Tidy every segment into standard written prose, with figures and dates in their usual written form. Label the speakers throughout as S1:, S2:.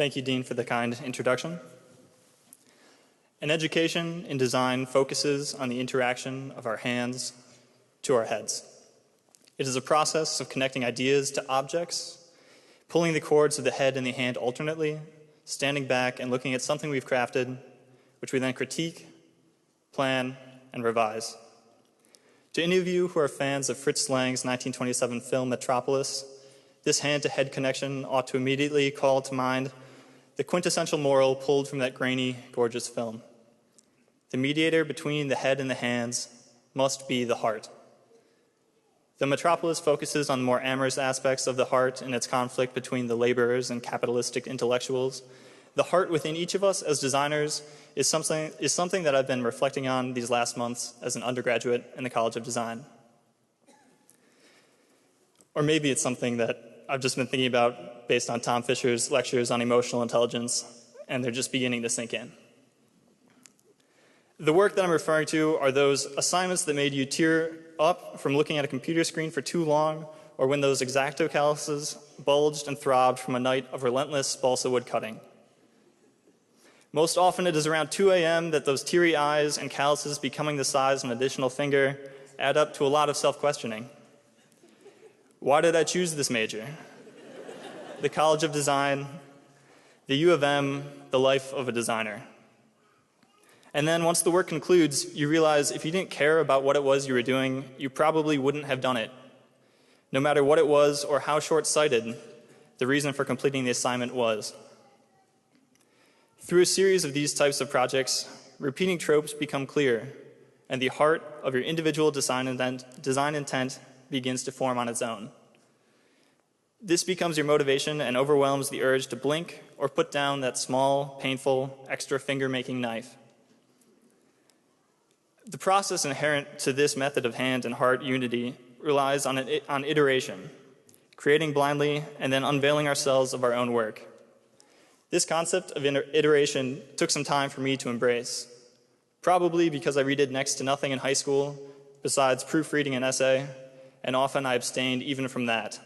S1: Thank you, Dean, for the kind introduction. An education in design focuses on the interaction of our hands to our heads. It is a process of connecting ideas to objects, pulling the cords of the head and the hand alternately, standing back and looking at something we've crafted, which we then critique, plan, and revise. To any of you who are fans of Fritz Lang's 1927 film Metropolis, this hand-to-head connection ought to immediately call to mind the quintessential moral pulled from that grainy, gorgeous film. The mediator between the head and the hands must be the heart. The Metropolis focuses on the more amorous aspects of the heart and its conflict between the laborers and capitalistic intellectuals. The heart within each of us as designers is something that I've been reflecting on these last months as an undergraduate in the College of Design. Or maybe it's something that I've just been thinking about based on Tom Fisher's lectures on emotional intelligence, and they're just beginning to sink in. The work that I'm referring to are those assignments that made you tear up from looking at a computer screen for too long, or when those X-Acto calluses bulged and throbbed from a night of relentless balsa wood cutting. Most often it is around 2 a.m. that those teary eyes and calluses becoming the size of an additional finger add up to a lot of self-questioning. Why did I choose this major? The College of Design, the U of M, the life of a designer. And then once the work concludes, you realize if you didn't care about what it was you were doing, you probably wouldn't have done it. No matter what it was or how short-sighted the reason for completing the assignment was. Through a series of these types of projects, repeating tropes become clear, and the heart of your individual design intent begins to form on its own. This becomes your motivation and overwhelms the urge to blink or put down that small, painful, extra finger-making knife. The process inherent to this method of hand and heart unity relies on iteration, creating blindly and then unveiling ourselves of our own work. This concept of iteration took some time for me to embrace, probably because I redid next to nothing in high school besides proofreading an essay, and often I abstained even from that.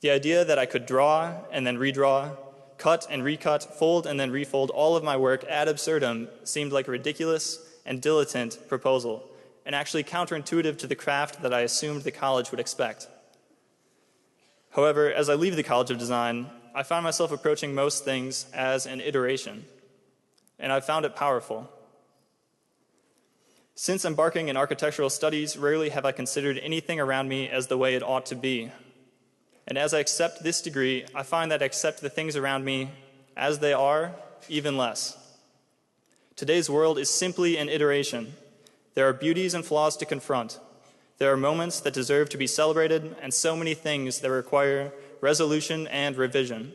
S1: The idea that I could draw and then redraw, cut and recut, fold and then refold all of my work ad absurdum seemed like a ridiculous and dilettante proposal, and actually counterintuitive to the craft that I assumed the college would expect. However, as I leave the College of Design, I find myself approaching most things as an iteration, and I've found it powerful. Since embarking in architectural studies, rarely have I considered anything around me as the way it ought to be. And as I accept this degree, I find that I accept the things around me as they are, even less. Today's world is simply an iteration. There are beauties and flaws to confront. There are moments that deserve to be celebrated, and so many things that require resolution and revision.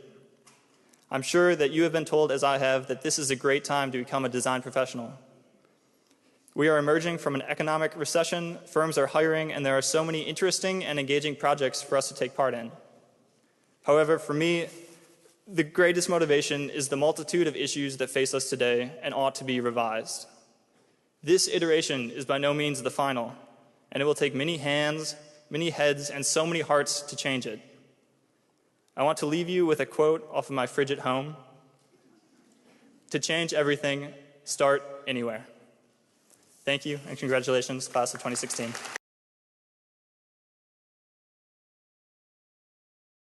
S1: I'm sure that you have been told, as I have, that this is a great time to become a design professional. We are emerging from an economic recession, firms are hiring, and there are so many interesting and engaging projects for us to take part in. However, for me, the greatest motivation is the multitude of issues that face us today and ought to be revised. This iteration is by no means the final, and it will take many hands, many heads, and so many hearts to change it. I want to leave you with a quote off of my fridge at home. To change everything, start anywhere. Thank you, and congratulations, class of 2016.